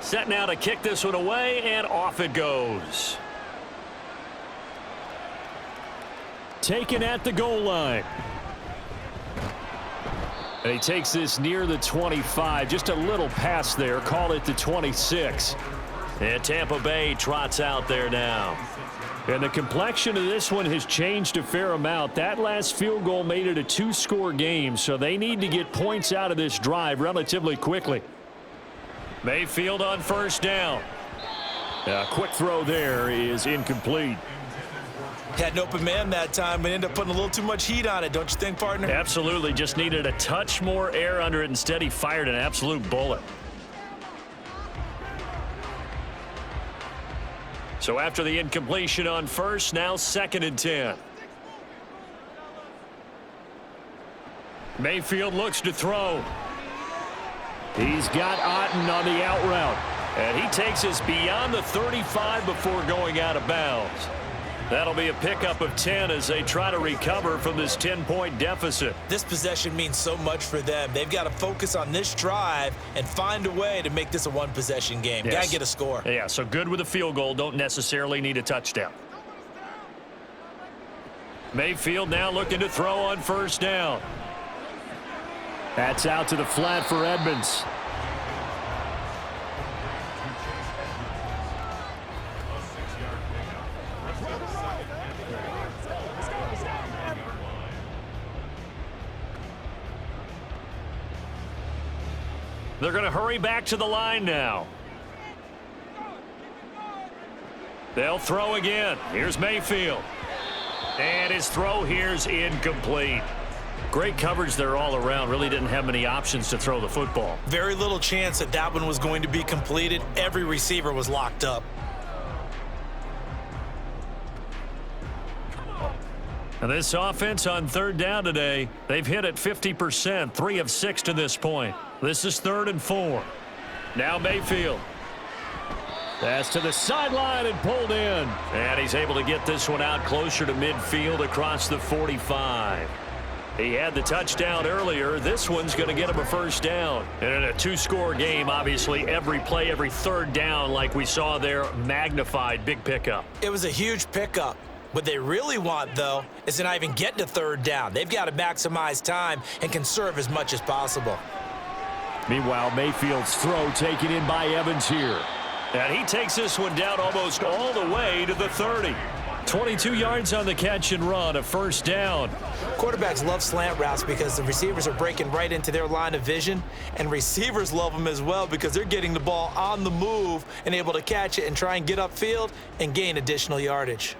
Speaker 1: Set now to kick this one away, and off it goes. Taken at the goal line. And he takes this near the 25. Just a little pass there. Call it the 26. And Tampa Bay trots out there now. And the complexion of this one has changed a fair amount. That last field goal made it a 2-score game, so they need to get points out of this drive relatively quickly. Mayfield on 1st down. A quick throw there is incomplete.
Speaker 2: Had an open man that time, but ended up putting a little too much heat on it, don't you think, partner?
Speaker 1: Absolutely. Just needed a touch more air under it. Instead, he fired an absolute bullet. So after the incompletion on 1st, now 2nd and 10. Mayfield looks to throw. He's got Otten on the out route. And he takes us beyond the 35 before going out of bounds. That'll be a pickup of 10 as they try to recover from this 10-point deficit.
Speaker 3: This possession means so much for them. They've got to focus on this drive and find a way to make this a one-possession game.
Speaker 1: Yes.
Speaker 3: Got to get a score.
Speaker 1: Yeah, so good with a field goal. Don't necessarily need a touchdown. Mayfield now looking to throw on first down. That's out to the flat for Edmonds. They're going to hurry back to the line now. They'll throw again. Here's Mayfield. And his throw here's incomplete. Great coverage there all around. Really didn't have many options to throw the football.
Speaker 3: Very little chance that that one was going to be completed. Every receiver was locked up.
Speaker 1: And this offense on third down today, they've hit it 50%, 3 of 6 to this point. This is 3rd and 4. Now Mayfield. That's to the sideline and pulled in. And he's able to get this one out closer to midfield across the 45. He had the touchdown earlier. This one's going to get him a first down. And in a 2-score game, obviously, every play, every third down, like we saw there, magnified. Big pickup.
Speaker 3: It was a huge pickup. What they really want, though, is to not even get to third down. They've got to maximize time and conserve as much as possible.
Speaker 1: Meanwhile, Mayfield's throw taken in by Evans here. And he takes this one down almost all the way to the 30. 22 yards on the catch and run, a first down.
Speaker 3: Quarterbacks love slant routes because the receivers are breaking right into their line of vision, and receivers love them as well because they're getting the ball on the move and able to catch it and try and get upfield and gain additional yardage.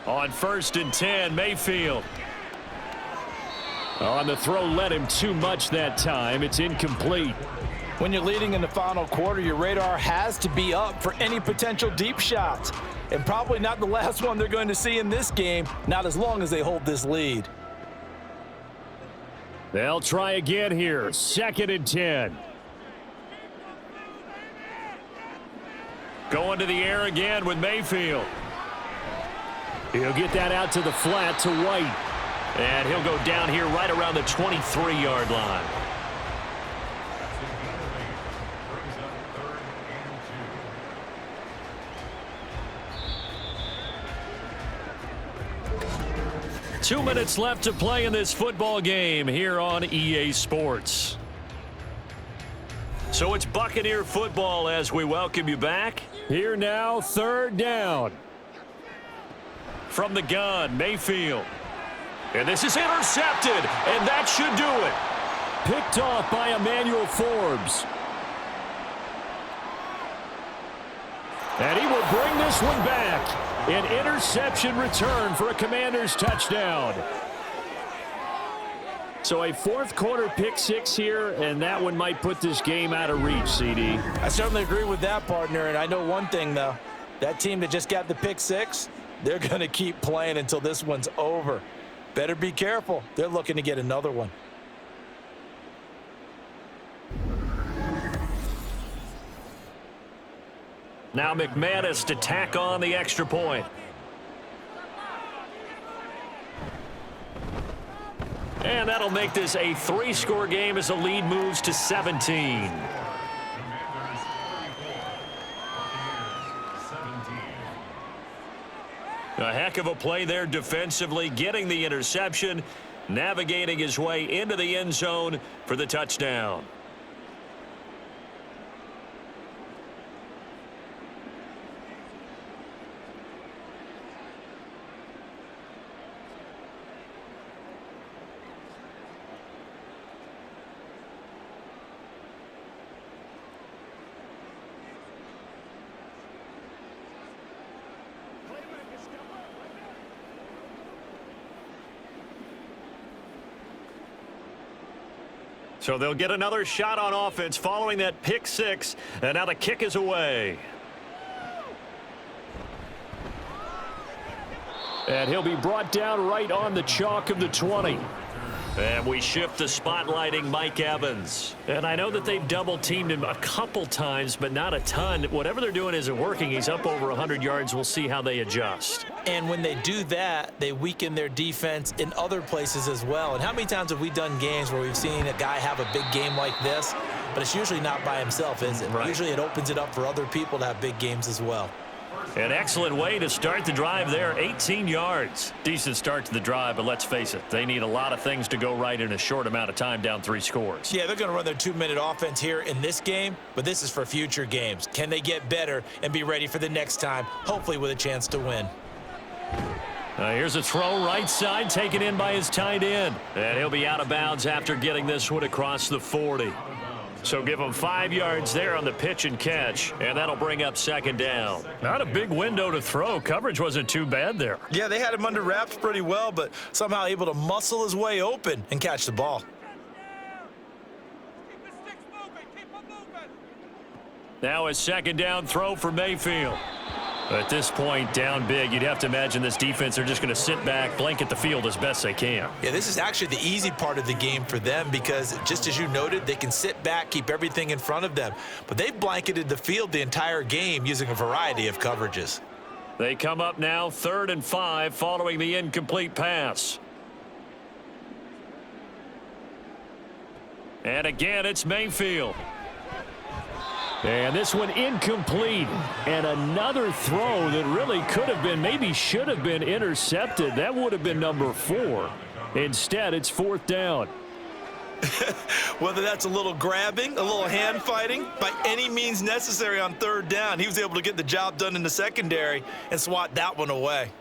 Speaker 1: On 1st and 10, Mayfield. On the throw, led him too much that time. It's incomplete.
Speaker 2: When you're leading in the final quarter, your radar has to be up for any potential deep shots. And probably not the last one they're going to see in this game, not as long as they hold this lead.
Speaker 1: They'll try again here. 2nd and 10. Going to the air again with Mayfield. He'll get that out to the flat to White. And he'll go down here right around the 23-yard line. Two minutes left to play in this football game here on EA Sports. So it's Buccaneer football as we welcome you back. Here now, 3rd down. From the gun, Mayfield. And this is intercepted, and that should do it. Picked off by Emmanuel Forbes. And he will bring this one back. An interception return for a Commanders touchdown. So a 4th quarter pick 6 here, and that one might put this game out of reach, CD.
Speaker 2: I certainly agree with that, partner, and I know one thing, though. That team that just got the pick 6, they're going to keep playing until this one's over. Better be careful. They're looking to get another one.
Speaker 1: Now McManus to tack on the extra point. And that'll make this a 3-score game as the lead moves to 17. A heck of a play there defensively, getting the interception, navigating his way into the end zone for the touchdown. So they'll get another shot on offense following that pick 6, and now the kick is away. And he'll be brought down right on the chalk of the 20. And we shift to spotlighting Mike Evans. And I know that they've double-teamed him a couple times, but not a ton. Whatever they're doing isn't working. He's up over 100 yards. We'll see how they adjust.
Speaker 2: And when they do that, they weaken their defense in other places as well. And how many times have we done games where we've seen a guy have a big game like this, but it's usually not by himself, is it?
Speaker 1: Right.
Speaker 2: Usually it opens it up for other people to have big games as well.
Speaker 1: An excellent way to start the drive there, 18 yards. Decent start to the drive, but let's face it, they need a lot of things to go right in a short amount of time, down 3 scores.
Speaker 2: Yeah, they're going to run their 2-minute offense here in this game, but this is for future games. Can they get better and be ready for the next time, hopefully with a chance to win?
Speaker 1: Here's a throw right side, taken in by his tight end. And he'll be out of bounds after getting this one across the 40. So give him 5 yards there on the pitch and catch, and that'll bring up 2nd down. Not a big window to throw. Coverage wasn't too bad there.
Speaker 2: Yeah, they had him under wraps pretty well, but somehow able to muscle his way open and catch the ball.
Speaker 1: Now a 2nd down throw for Mayfield. At this point, down big, you'd have to imagine this defense are just going to sit back, blanket the field as best they can.
Speaker 2: Yeah, this is actually the easy part of the game for them because, just as you noted, they can sit back, keep everything in front of them. But they've blanketed the field the entire game using a variety of coverages.
Speaker 1: They come up now 3rd and 5 following the incomplete pass. And again, it's Mayfield. And this one incomplete. And another throw that really could have been, maybe should have been intercepted. That would have been number 4. Instead, it's 4th down.
Speaker 2: Whether that's a little grabbing, a little hand fighting, by any means necessary on 3rd down, he was able to get the job done in the secondary and swat that one away.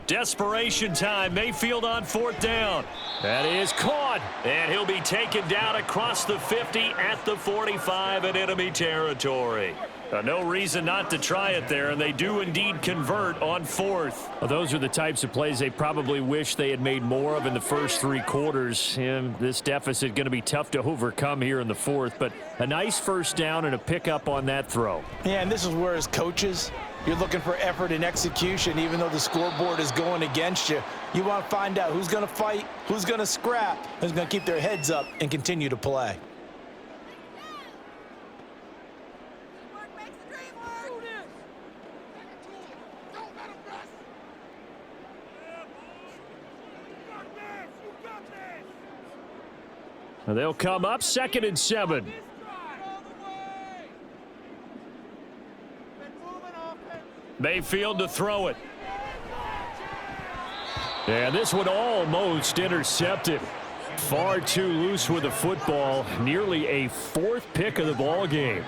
Speaker 1: Desperation time. Mayfield on 4th down. That is caught. And he'll be taken down across the 50 at the 45 in enemy territory. No reason not to try it there, and they do indeed convert on 4th. Well, those are the types of plays they probably wish they had made more of in the first 3 quarters. And this deficit going to be tough to overcome here in the 4th, but a nice 1st down and a pickup on that throw.
Speaker 2: Yeah, and this is where as coaches, you're looking for effort and execution, even though the scoreboard is going against you. You want to find out who's going to fight, who's going to scrap, who's going to keep their heads up and continue to play.
Speaker 1: They'll come up 2nd and 7. Mayfield to throw it. And this one almost intercepted. Far too loose with the football. Nearly a 4th pick of the ball game.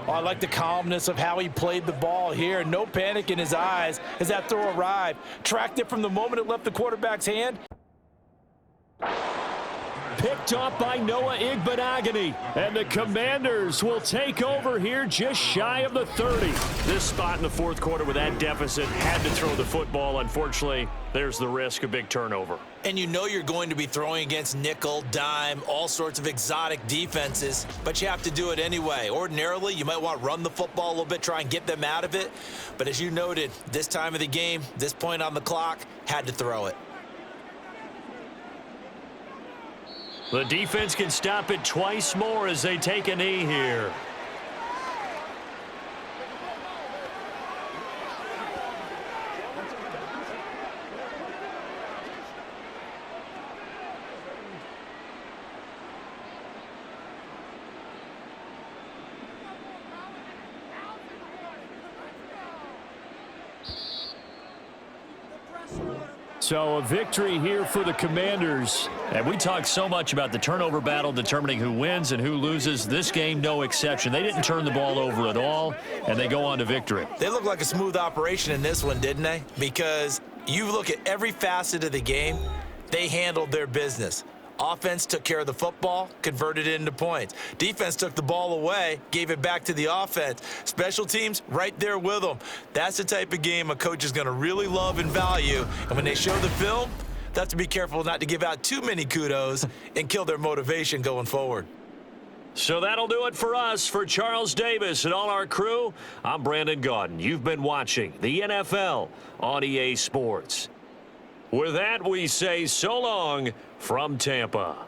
Speaker 2: Oh, I like the calmness of how he played the ball here. No panic in his eyes as that throw arrived. Tracked it from the moment it left the quarterback's hand.
Speaker 1: Picked off by Noah Igbenogany. And the Commanders will take over here just shy of the 30. This spot in the 4th quarter with that deficit had to throw the football. Unfortunately, there's the risk of big turnover.
Speaker 2: And you know you're going to be throwing against nickel, dime, all sorts of exotic defenses, but you have to do it anyway. Ordinarily, you might want to run the football a little bit, try and get them out of it. But as you noted, this time of the game, this point on the clock, had to throw it.
Speaker 1: The defense can stop it twice more as they take a knee here. So a victory here for the Commanders. And we talked so much about the turnover battle determining who wins and who loses. This game, no exception. They didn't turn the ball over at all, and they go on to victory.
Speaker 2: They look like a smooth operation in this one, didn't they? Because you look at every facet of the game, they handled their business. Offense took care of the football, converted it into points. Defense took the ball away, gave it back to the offense. Special teams, right there with them. That's the type of game a coach is going to really love and value. And when they show the film, they have to be careful not to give out too many kudos and kill their motivation going forward.
Speaker 1: So that'll do it for us. For Charles Davis and all our crew, I'm Brandon Gaudin. You've been watching the NFL on EA Sports. With that, we say so long from Tampa.